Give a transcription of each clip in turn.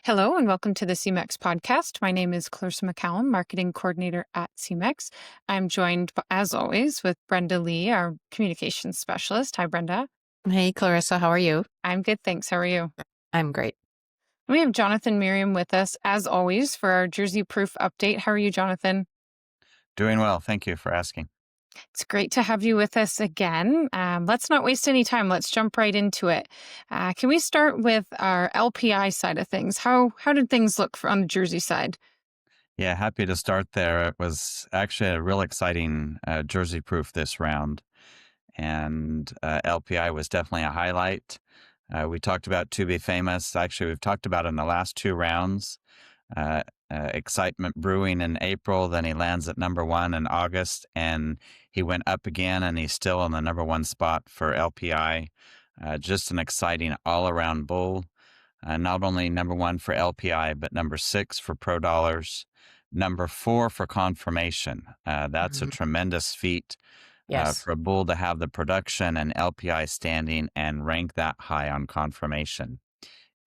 Hello and welcome to the Semex podcast. My name is Clarissa McCallum, Marketing Coordinator at Semex. I'm joined, as always, with Brenda Lee, our Communications Specialist. Hi, Brenda. Hey, Clarissa, how are you? I'm good, thanks. How are you? I'm great. We have Jonathan Merriam with us, as always, for our Jersey Proof update. How are you, Jonathan? Doing well. Thank you for asking. It's great to have you with us again. Let's not waste any time. Let's jump right into it. Can we start with our LPI side of things? How did things look on the Jersey side? Yeah, happy to start there. It was actually a real exciting Jersey proof this round, and LPI was definitely a highlight. We talked about To Be Famous. Actually, we've talked about in the last two rounds. Excitement brewing in April, then he lands at number one in August, and he went up again, and he's still in the number one spot for LPI. Just an exciting all-around bull. Not only number one for LPI, but number 6 for Pro Dollars, number 4 for Confirmation. That's a tremendous feat Yes. for a bull to have the production and LPI standing and rank that high on Confirmation.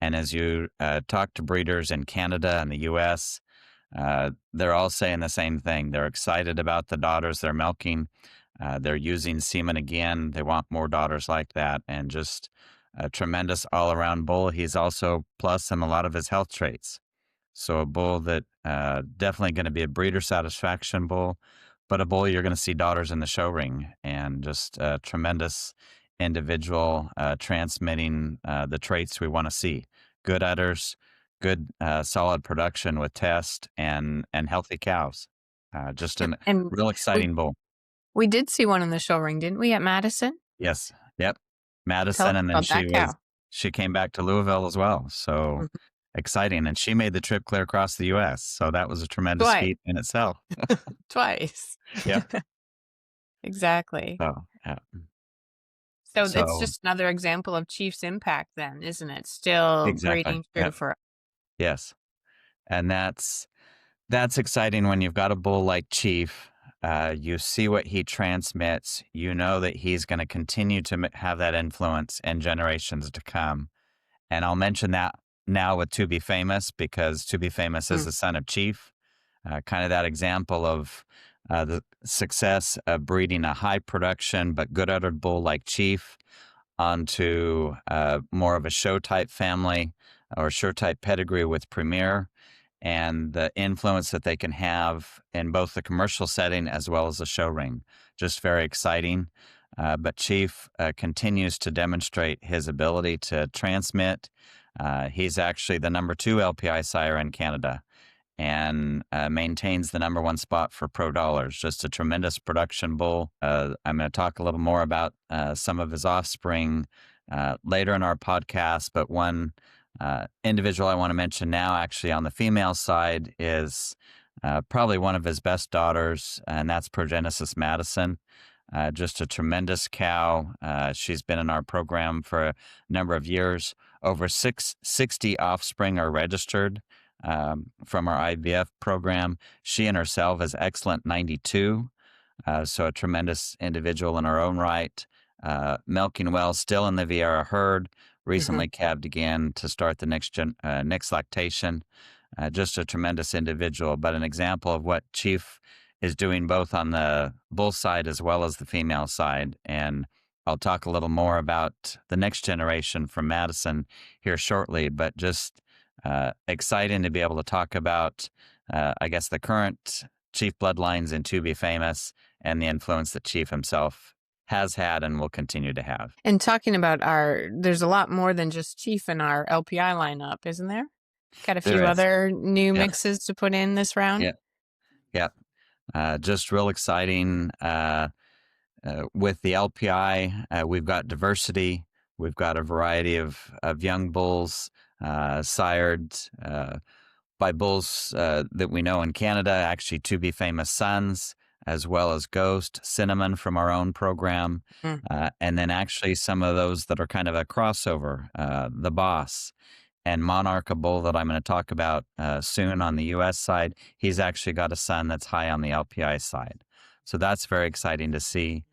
And as you talk to breeders in Canada and the US, they're all saying the same thing. They're excited about the daughters they're milking. They're using semen again. They want more daughters like that, and just a tremendous all-around bull. He's also plus in a lot of his health traits. So a bull that definitely going to be a breeder satisfaction bull, but a bull you're going to see daughters in the show ring, and just a tremendous individual transmitting the traits we want to see. Good udders, good solid production with test, and healthy cows. Just a And real we exciting bull. we did see one in the show ring, didn't we, at Madison? Yes. Yep. Tell Madison, us and then about that cow. she came back to Louisville as well. So Mhm. exciting. And she made the trip clear across the US. So that was a tremendous Twice. feat in itself. Twice. Yep. Exactly. So yeah. So it's So just another example of Chief's impact then, isn't it? Still exactly. breeding true Yep. for Yes. And that's exciting when you've got a bull like Chief. You see what he transmits. You know that he's going to continue to have that influence in generations to come. And I'll mention that now with To Be Famous, because To Be Famous is the son of Chief. Kind of that example of the success of breeding a high production but good uddered bull like Chief onto more of a show type family or show type pedigree with Premier, and the influence that they can have in both the commercial setting as well as the show ring. Just very exciting. But Chief continues to demonstrate his ability to transmit. He's actually the number 2 LPI sire in Canada, and maintains the number 1 spot for Pro Dollars. Just a tremendous production bull. I'm going to talk a little more about some of his offspring later in our podcast, but one individual I want to mention now, actually on the female side, is probably one of his best daughters, and that's Progenesis Madison. Just a tremendous cow. She's been in our program for a number of years. Over 60 offspring are registered from our IVF program. She in herself is excellent 92. So a tremendous individual in her own right. Milking well, still in the Vieira herd. Recently calved again to start the next lactation. Just a tremendous individual, but an example of what Chief is doing both on the bull side as well as the female side. And I'll talk a little more about the next generation from Madison here shortly, but just exciting to be able to talk about, I guess, the current Chief bloodlines in To Be Famous and the influence that Chief himself has had and will continue to have. And talking about there's a lot more than just Chief in our LPI lineup, isn't there? Got a few There is. other new Yeah. mixes to put in this round. Yeah. Just real exciting. With the LPI, we've got diversity. We've got a variety of young bulls sired by bulls that we know in Canada, actually To Be Famous sons, as well as Ghost, Cinnamon from our own program, and then actually some of those that are kind of a crossover, the Boss and Monarch, a bull that I'm going to talk about soon on the U.S. side. He's actually got a son that's high on the LPI side. So that's very exciting to see.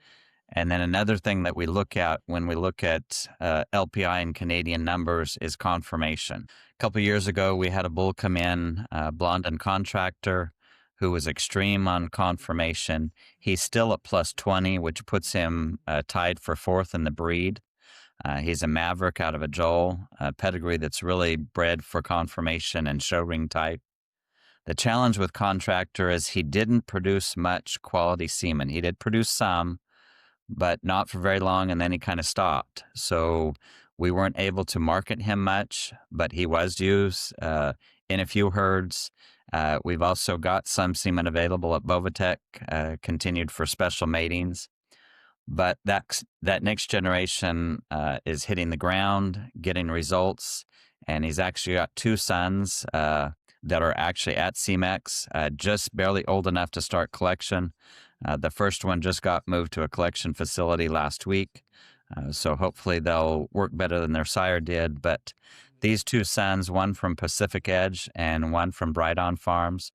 And then another thing that we look at when we look at LPI and Canadian numbers is confirmation. A couple of years ago, we had a bull come in, blonde and contractor, who was extreme on confirmation. He's still at plus 20, which puts him tied for fourth in the breed. He's a maverick out of a Joel, a pedigree that's really bred for confirmation and show ring type. The challenge with contractor is he didn't produce much quality semen. He did produce some, but not for very long, and then he kind of stopped. So we weren't able to market him much, but he was used in a few herds. We've also got some semen available at Bovatech, continued for special matings. But that next generation is hitting the ground, getting results, and he's actually got two sons that are actually at Semex, just barely old enough to start collection. The first one just got moved to a collection facility last week, so hopefully they'll work better than their sire did. But these two sons, one from Pacific Edge and one from Bright On Farms,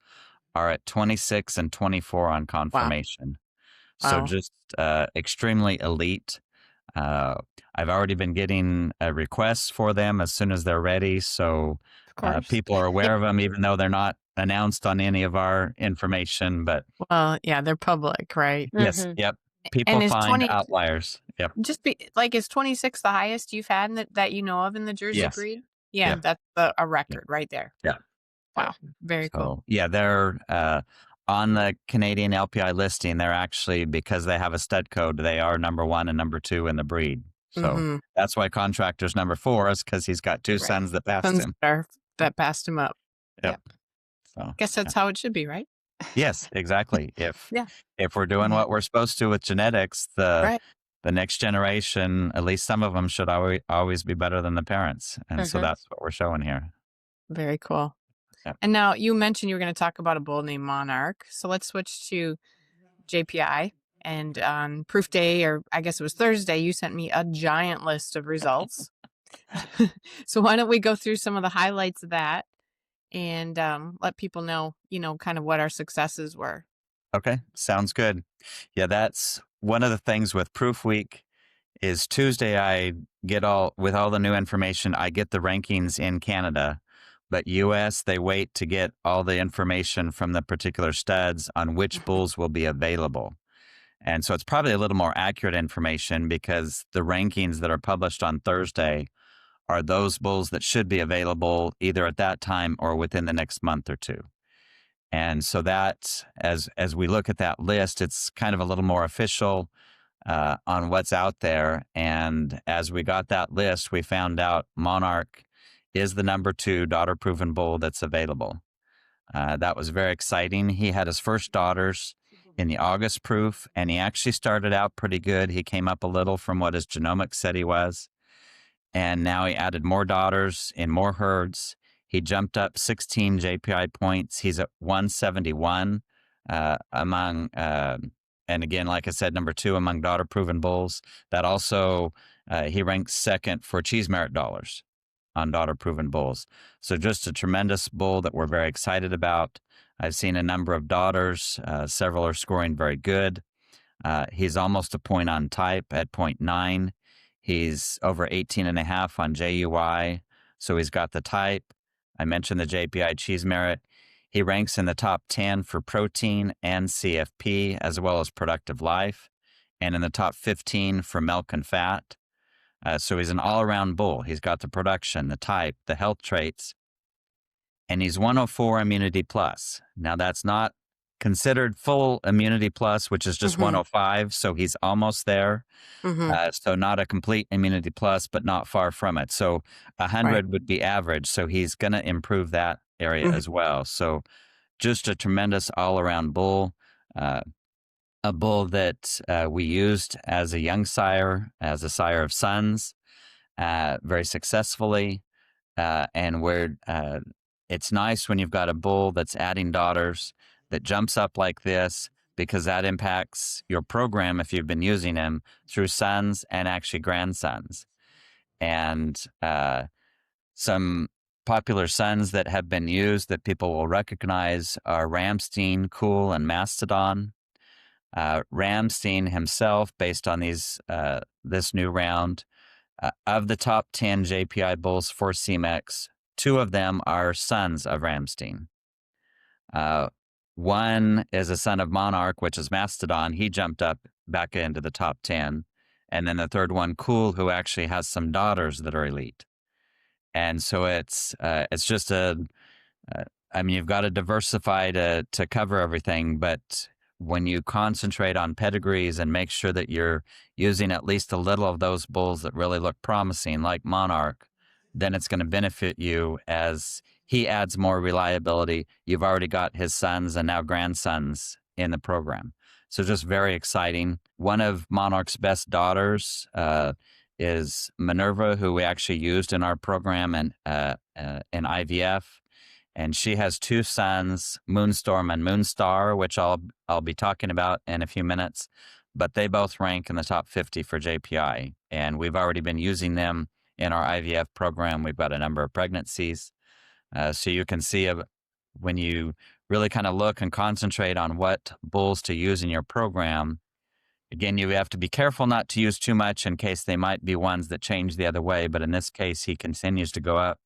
are at 26 and 24 on confirmation. So Wow. just extremely elite. I've already been getting requests for them as soon as they're ready. So Of course. people are aware of them, even though they're not announced on any of our information. But Well, yeah, they're public, right? yes, Mhm. yep. People And is find 20 outliers. Yep. is 26 the highest you've had that you know of in the Jersey Yes. breed? Yeah, Yep. that's a record right there. Yeah. Wow, very cool. So yeah, they're on the Canadian LPI listing. They're actually, because they have a stud code, they are number 1 and number 2 in the breed. So Mhm. that's why contractor's number 4 is because he's got two Right. sons that passed Sons him. that passed him up. Yep. So Guess that's how it should be, right? yes, exactly. Yeah. If we're doing what we're supposed to with genetics, Right. the next generation, at least some of them, should always be better than the parents, and so Mhm. that's what we're showing here. Very cool. Yep. And now you mentioned you were going to talk about a bull named Monarch. So let's switch to JPI. And on proof day, or I guess it was Thursday, you sent me a giant list of results. So why don't we go through some of the highlights of that and let people know, kind of what our successes were. Okay, sounds good. Yeah, that's one of the things with Proof Week is Tuesday I get all the new information. I get the rankings in Canada, but US, they wait to get all the information from the particular studs on which bulls will be available. And so it's probably a little more accurate information because the rankings that are published on Thursday are those bulls that should be available either at that time or within the next month or two. And so that, as we look at that list, it's kind of a little more official on what's out there. And as we got that list, we found out Monarch is the number 2 daughter-proven bull that's available. That was very exciting. He had his first daughters in the August proof, and he actually started out pretty good. He came up a little from what his genomics said he was. And now he added more daughters in more herds. He jumped up 16 JPI points. He's at 171 among, and again, like I said, number 2 among daughter-proven bulls. That also, he ranks second for cheese merit dollars on daughter-proven bulls. So just a tremendous bull that we're very excited about. I've seen a number of daughters. Several are scoring very good. He's almost a point on type at 0.9. He's over 18 and a half on JUI. So he's got the type. I mentioned the JPI cheese merit. He ranks in the top 10 for protein and CFP, as well as productive life, and in the top 15 for milk and fat. So he's an all-around bull. He's got the production, the type, the health traits, and he's 104 immunity plus. Now that's not considered full immunity plus, which is just 105. So he's almost there. So not a complete immunity plus, but not far from it. So 100 would be average. So he's going to improve that area as well. So just a tremendous all-around bull. A bull that we used as a young sire, as a sire of sons, very successfully. And where it's nice when you've got a bull that's adding daughters that jumps up like this, because that impacts your program if you've been using him through sons and actually grandsons. And some popular sons that have been used that people will recognize are Ramstein, Cool, and Mastodon. Ramstein himself, based on this new round, of the top 10 JPI bulls for Semex, 2 of them are sons of Ramstein. One is a son of Monarch, which is Mastodon. He jumped up back into the top 10. And then the third one, Cool, who actually has some daughters that are elite. And so it's just I mean, you've got to diversify to cover everything, but when you concentrate on pedigrees and make sure that you're using at least a little of those bulls that really look promising, like Monarch, then it's going to benefit you as he adds more reliability. You've already got his sons and now grandsons in the program. So just very exciting. One of Monarch's best daughters is Minerva, who we actually used in our program and in IVF. And she has 2 sons, Moonstorm and Moonstar, which I'll be talking about in a few minutes. But they both rank in the top 50 for JPI. And we've already been using them in our IVF program. We've got a number of pregnancies. So you can see when you really kind of look and concentrate on what bulls to use in your program, again, you have to be careful not to use too much in case they might be ones that change the other way. But in this case, he continues to go up.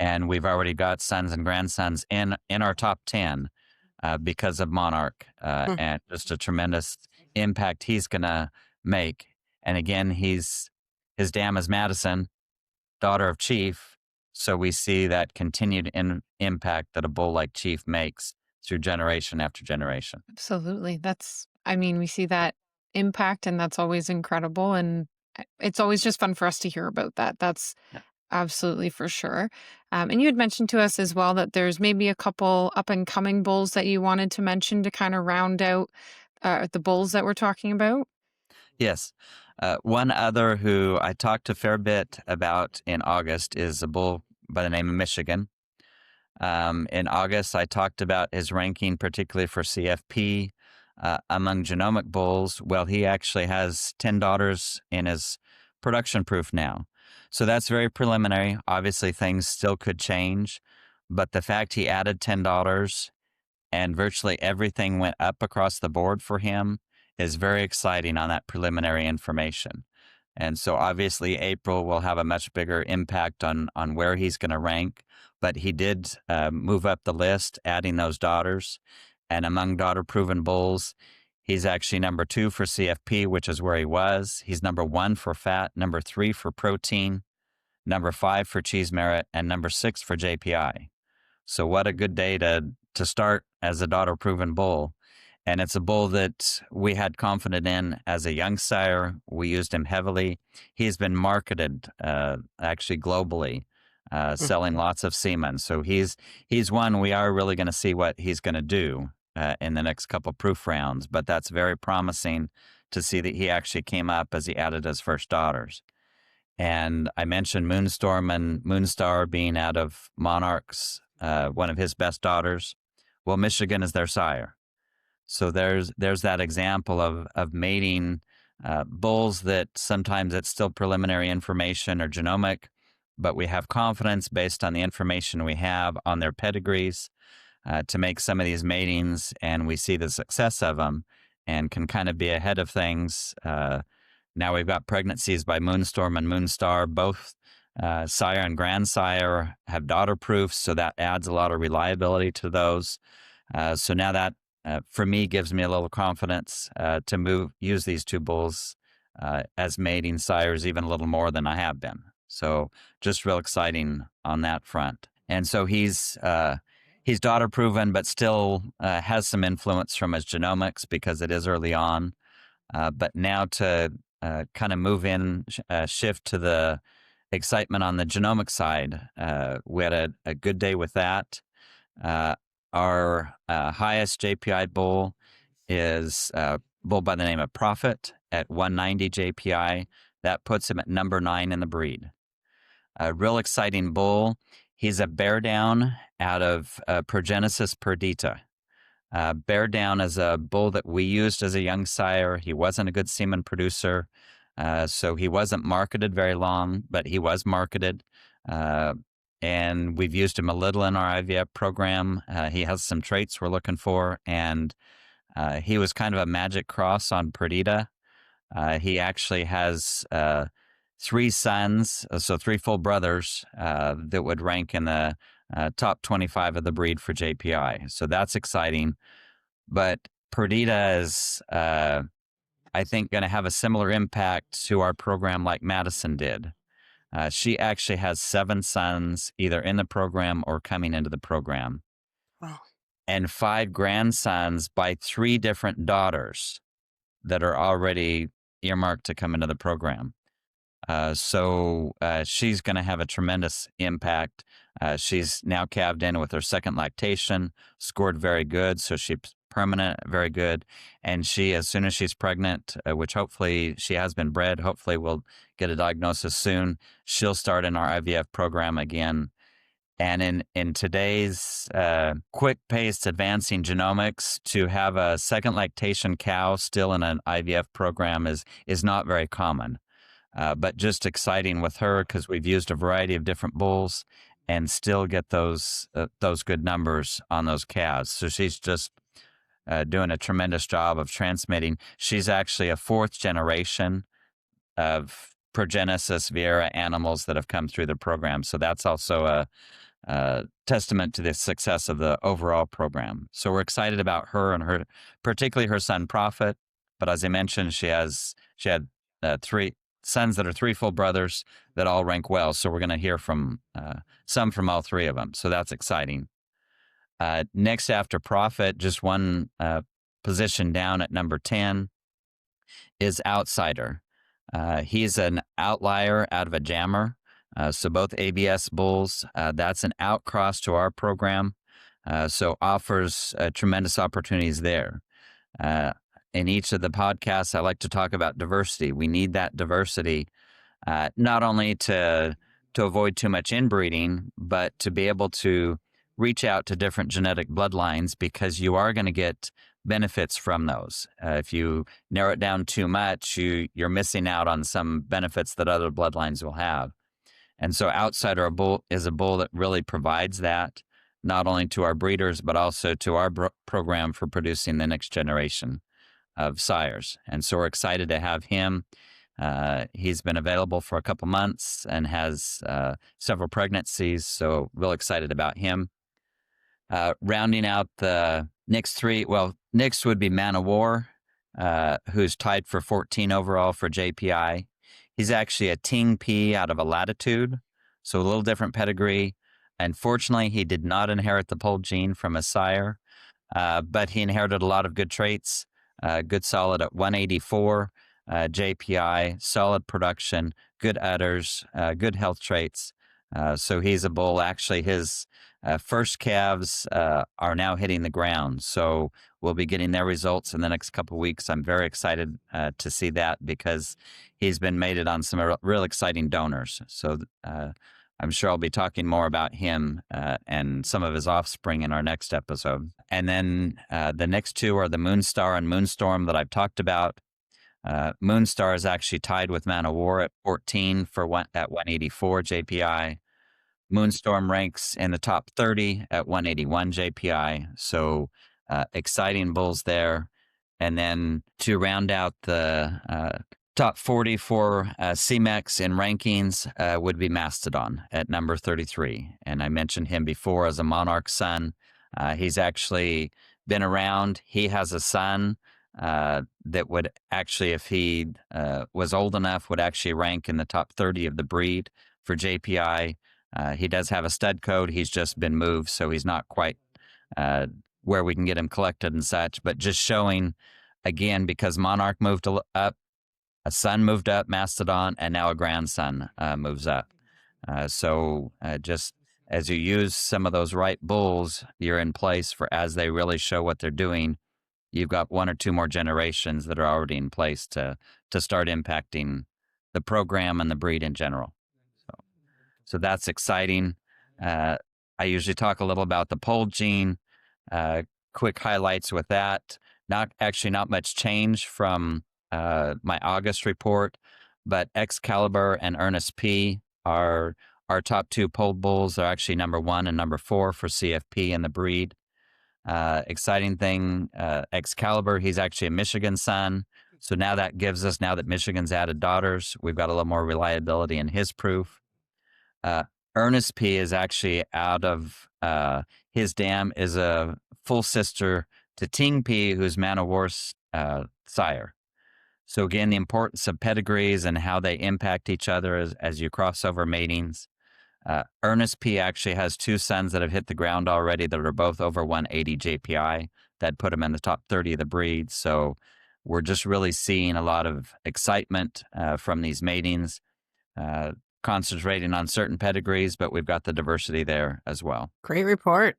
And we've already got sons and grandsons in our top 10 because of Monarch and just a tremendous impact he's going to make. And again, his dam is Madison, daughter of Chief. So we see that continued impact that a bull like Chief makes through generation after generation. Absolutely. I mean, we see that impact, and that's always incredible. And it's always just fun for us to hear about that. That's absolutely for sure. And you had mentioned to us as well that there's maybe a couple up and coming bulls that you wanted to mention to kind of round out the bulls that we're talking about. Yes. One other who I talked a fair bit about in August is a bull by the name of Michigan. In August, I talked about his ranking, particularly for CFP among genomic bulls. Well, he actually has 10 daughters in his production proof now. So that's very preliminary. Obviously, things still could change, but the fact he added 10 daughters and virtually everything went up across the board for him is very exciting on that preliminary information. And so obviously April will have a much bigger impact on where he's going to rank, but he did move up the list, adding those daughters. And among daughter-proven bulls, he's actually number 2 for CFP, which is where he was. He's number 1 for fat, number 3 for protein, number 5 for cheese merit, and number 6 for JPI. So what a good day to start as a daughter-proven bull. And it's a bull that we had confidence in as a young sire. We used him heavily. He's been marketed actually globally, selling lots of semen. So he's one we are really going to see what he's going to do in the next couple proof rounds. But that's very promising to see that he actually came up as he added his first daughters. And I mentioned Moonstorm and Moonstar being out of Monarch's, one of his best daughters. Well, Michigan is their sire. So there's that example of mating bulls that sometimes it's still preliminary information or genomic, but we have confidence based on the information we have on their pedigrees to make some of these matings, and we see the success of them and can kind of be ahead of things. Now we've got pregnancies by Moonstorm and Moonstar. Both sire and grandsire have daughter proofs, so that adds a lot of reliability to those. So now that, for me, gives me a little confidence to use these 2 bulls as mating sires even a little more than I have been. So just real exciting on that front. And so he's daughter proven, but still has some influence from his genomics because it is early on. But now to kind of move in, shift to the excitement on the genomic side. We had a good day with that. Our highest JPI bull is a bull by the name of Prophet at 190 JPI. That puts him at number 9 in the breed. A real exciting bull. He's a bear down out of Progenesis perdita. Bear down is a bull that we used as a young sire. He wasn't a good semen producer, so he wasn't marketed very long, but he was marketed. And we've used him a little in our IVF program. He has some traits we're looking for, and He was kind of a magic cross on Perdita. He actually has 3 sons, so 3 full brothers that would rank in the top 25 of the breed for JPI. So that's exciting. But Perdita is, I think, going to have a similar impact to our program like Madison did. She actually has 7 sons either in the program or coming into the program. Wow. And 5 grandsons by 3 different daughters that are already earmarked to come into the program. So she's going to have a tremendous impact. She's now calved in with her second lactation, scored very good. So she's permanent, very good. And she, as soon as she's pregnant, which hopefully she has been bred, hopefully we'll get a diagnosis soon, she'll start in our IVF program again. And in today's quick-paced advancing genomics, to have a second lactation cow still in an IVF program is not very common. But just exciting with her because we've used a variety of different bulls and still get those good numbers on those calves. So she's just doing a tremendous job of transmitting. She's actually a 4th generation of Progenesis Vieira animals that have come through the program. So that's also a testament to the success of the overall program. So we're excited about her and particularly her son Prophet. But as I mentioned, she had 3 sons that are 3 full brothers that all rank well. So we're going to hear from some from all 3 of them. So that's exciting. Next after Prophet, just one position down at number 10 is Outsider. He's an outlier out of a jammer. So both ABS bulls, that's an outcross to our program. So offers tremendous opportunities there. In each of the podcasts, I like to talk about diversity. We need that diversity, not only to avoid too much inbreeding, but to be able to reach out to different genetic bloodlines because you are going to get benefits from those. If you narrow it down too much, you're missing out on some benefits that other bloodlines will have. And so Outsider is a bull that really provides that, not only to our breeders, but also to our program for producing the next generation of sires. And so we're excited to have him. He's been available for a couple months and has several pregnancies, so real excited about him. Rounding out the next 3, well, next would be Man of War, who's tied for 14 overall for JPI. He's actually a Ting P out of a Latitude, so a little different pedigree. Unfortunately, he did not inherit the pole gene from his sire, but he inherited a lot of good traits. Good solid at 184, JPI, solid production, good udders, good health traits. So he's a bull. Actually, his first calves are now hitting the ground. So we'll be getting their results in the next couple of weeks. I'm very excited to see that because he's been mated on some real exciting donors. So I'm sure I'll be talking more about him and some of his offspring in our next episode. And then the next 2 are the Moonstar and Moonstorm that I've talked about. Moonstar is actually tied with Man of War at 14 at 184 JPI. Moonstorm ranks in the top 30 at 181 JPI. So exciting bulls there. And then to round out the top 40 for Semex in rankings would be Mastodon at number 33. And I mentioned him before as a Monarch son. He's actually been around. He has a son that would actually, if he was old enough, would actually rank in the top 30 of the breed for JPI. He does have a stud code. He's just been moved, so he's not quite where we can get him collected and such. But just showing, again, because Monarch moved up, a son moved up, Mastodon, and now a grandson moves up. So just as you use some of those right bulls, you're in place for as they really show what they're doing. You've got 1 or 2 more generations that are already in place to start impacting the program and the breed in general. So that's exciting. I usually talk a little about the pole gene. Quick highlights with that. Not much change from my August report, but Excalibur and Ernest P are our top 2 pole bulls. They're actually number 1 and number 4 for CFP in the breed. Exciting thing, Excalibur, he's actually a Michigan son. So now that gives us, now that Michigan's added daughters, we've got a little more reliability in his proof. Ernest P is actually out of his dam is a full sister to Ting P, who's Man of War's sire. So again, the importance of pedigrees and how they impact each other as you cross over matings. Ernest P actually has 2 sons that have hit the ground already that are both over 180 JPI. That put him in the top 30 of the breed. So we're just really seeing a lot of excitement from these matings, concentrating on certain pedigrees, but we've got the diversity there as well. Great report.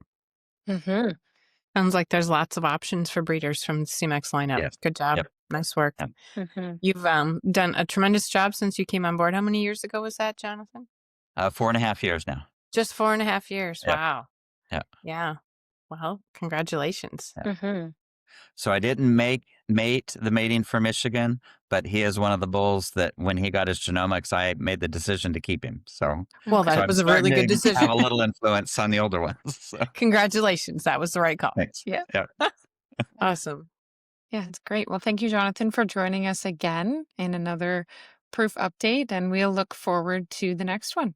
Mm-hmm. Sounds like there's lots of options for breeders from the Semex lineup. Yes. Good job. Yep. Nice work. Yep. Mm-hmm. You've done a tremendous job since you came on board. How many years ago was that, Jonathan? 4.5 years now. Just 4.5 years. Yep. Wow. Yep. Yeah. Well, congratulations. Mm-hmm. So I didn't mate the mating for Michigan, but he is one of the bulls that when he got his genomics, I made the decision to keep him. So, Well, Okay. that I'm was a really starting good to have decision. a little influence on the older ones. So, Congratulations. That was the right call. thanks. Yeah. Yeah. Awesome. Yeah, it's great. Well, thank you, Jonathan, for joining us again in another proof update, and we'll look forward to the next one.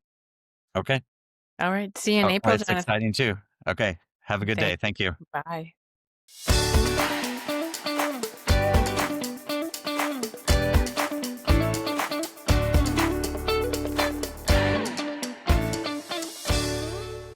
Okay. All right. See you in April, It's Jonathan. exciting too. Okay. Have a good day. Thank you. Bye.